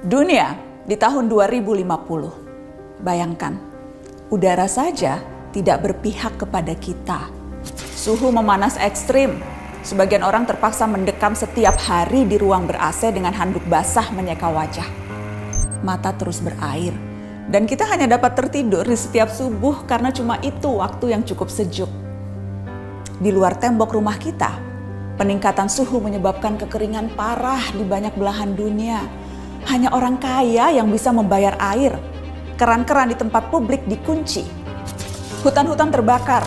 Dunia di tahun 2050. Bayangkan, udara saja tidak berpihak kepada kita. Suhu memanas ekstrim. Sebagian orang terpaksa mendekam setiap hari di ruang ber-AC dengan handuk basah menyeka wajah. Mata terus berair. Dan kita hanya dapat tertidur di setiap subuh karena cuma itu waktu yang cukup sejuk. Di luar tembok rumah kita, peningkatan suhu menyebabkan kekeringan parah di banyak belahan dunia. Hanya orang kaya yang bisa membayar air. Keran-keran di tempat publik dikunci. Hutan-hutan terbakar.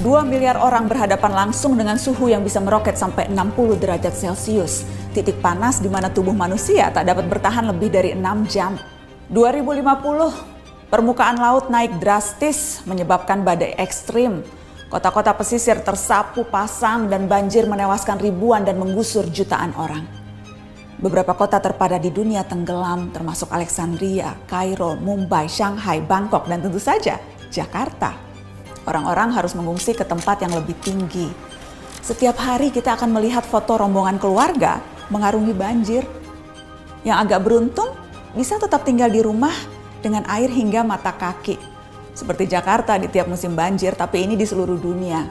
2 miliar orang berhadapan langsung dengan suhu yang bisa meroket sampai 60 derajat Celcius. Titik panas di mana tubuh manusia tak dapat bertahan lebih dari 6 jam. 2050, permukaan laut naik drastis menyebabkan badai ekstrim. Kota-kota pesisir tersapu pasang dan banjir menewaskan ribuan dan menggusur jutaan orang. Beberapa kota terpadat di dunia tenggelam, termasuk Alexandria, Kairo, Mumbai, Shanghai, Bangkok, dan tentu saja Jakarta. Orang-orang harus mengungsi ke tempat yang lebih tinggi. Setiap hari kita akan melihat foto rombongan keluarga mengarungi banjir. Yang agak beruntung bisa tetap tinggal di rumah dengan air hingga mata kaki. Seperti Jakarta di tiap musim banjir, tapi ini di seluruh dunia.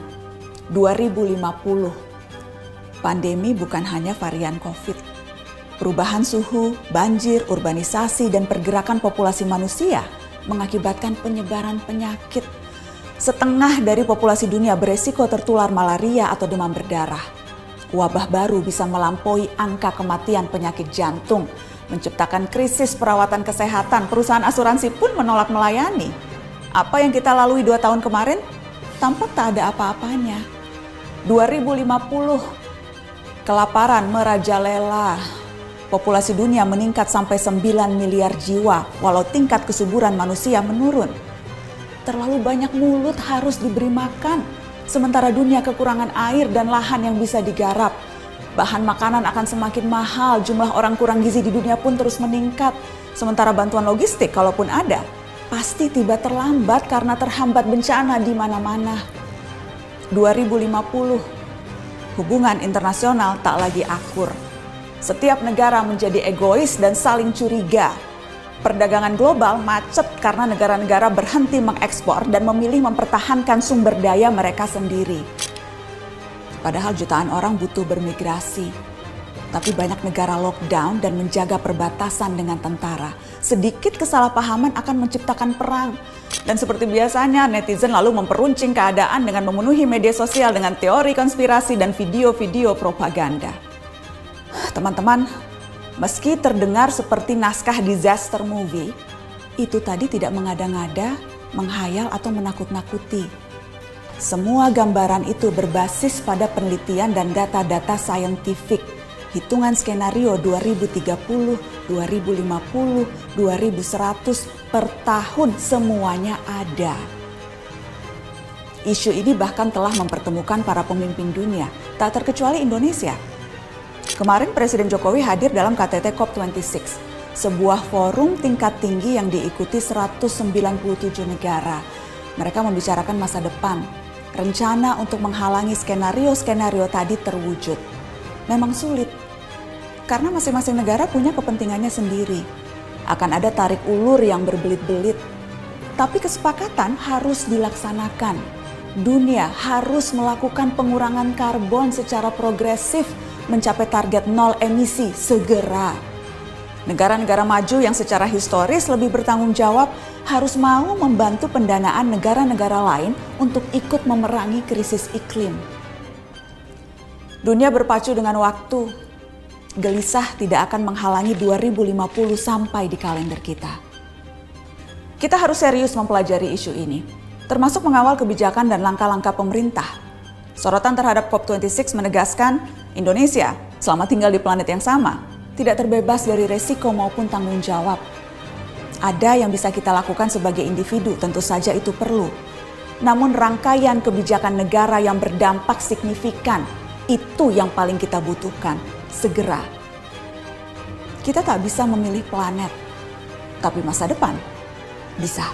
2050. Pandemi bukan hanya varian COVID. Perubahan suhu, banjir, urbanisasi, dan pergerakan populasi manusia mengakibatkan penyebaran penyakit. Setengah dari populasi dunia beresiko tertular malaria atau demam berdarah. Wabah baru bisa melampaui angka kematian penyakit jantung, menciptakan krisis perawatan kesehatan. Perusahaan asuransi pun menolak melayani. Apa yang kita lalui 2 tahun kemarin, tampak tak ada apa-apanya. 2050, kelaparan merajalela. Populasi dunia meningkat sampai 9 miliar jiwa, walau tingkat kesuburan manusia menurun. Terlalu banyak mulut harus diberi makan, sementara dunia kekurangan air dan lahan yang bisa digarap. Bahan makanan akan semakin mahal, jumlah orang kurang gizi di dunia pun terus meningkat. Sementara bantuan logistik, kalaupun ada, pasti tiba terlambat karena terhambat bencana di mana-mana. 2050, hubungan internasional tak lagi akur. Setiap negara menjadi egois dan saling curiga. Perdagangan global macet karena negara-negara berhenti mengekspor dan memilih mempertahankan sumber daya mereka sendiri. Padahal jutaan orang butuh bermigrasi. Tapi banyak negara lockdown dan menjaga perbatasan dengan tentara. Sedikit kesalahpahaman akan menciptakan perang. Dan seperti biasanya, netizen lalu memperuncing keadaan dengan memenuhi media sosial dengan teori konspirasi dan video-video propaganda. Teman-teman, meski terdengar seperti naskah disaster movie, itu tadi tidak mengada-ngada, menghayal atau menakut-nakuti. Semua gambaran itu berbasis pada penelitian dan data-data saintifik. Hitungan skenario 2030, 2050, 2100 per tahun semuanya ada. Isu ini bahkan telah mempertemukan para pemimpin dunia, tak terkecuali Indonesia. Kemarin Presiden Jokowi hadir dalam KTT COP26, sebuah forum tingkat tinggi yang diikuti 197 negara. Mereka membicarakan masa depan, rencana untuk menghalangi skenario-skenario tadi terwujud. Memang sulit, karena masing-masing negara punya kepentingannya sendiri. Akan ada tarik ulur yang berbelit-belit, tapi kesepakatan harus dilaksanakan. Dunia harus melakukan pengurangan karbon secara progresif, mencapai target 0 emisi segera. Negara-negara maju yang secara historis lebih bertanggung jawab harus mau membantu pendanaan negara-negara lain untuk ikut memerangi krisis iklim. Dunia berpacu dengan waktu. Gelisah tidak akan menghalangi 2050 sampai di kalender kita. Kita harus serius mempelajari isu ini, termasuk mengawal kebijakan dan langkah-langkah pemerintah. Sorotan terhadap COP26 menegaskan Indonesia selama tinggal di planet yang sama tidak terbebas dari resiko maupun tanggung jawab. Ada yang bisa kita lakukan sebagai individu, tentu saja itu perlu. Namun rangkaian kebijakan negara yang berdampak signifikan, itu yang paling kita butuhkan segera. Kita tak bisa memilih planet, tapi masa depan bisa.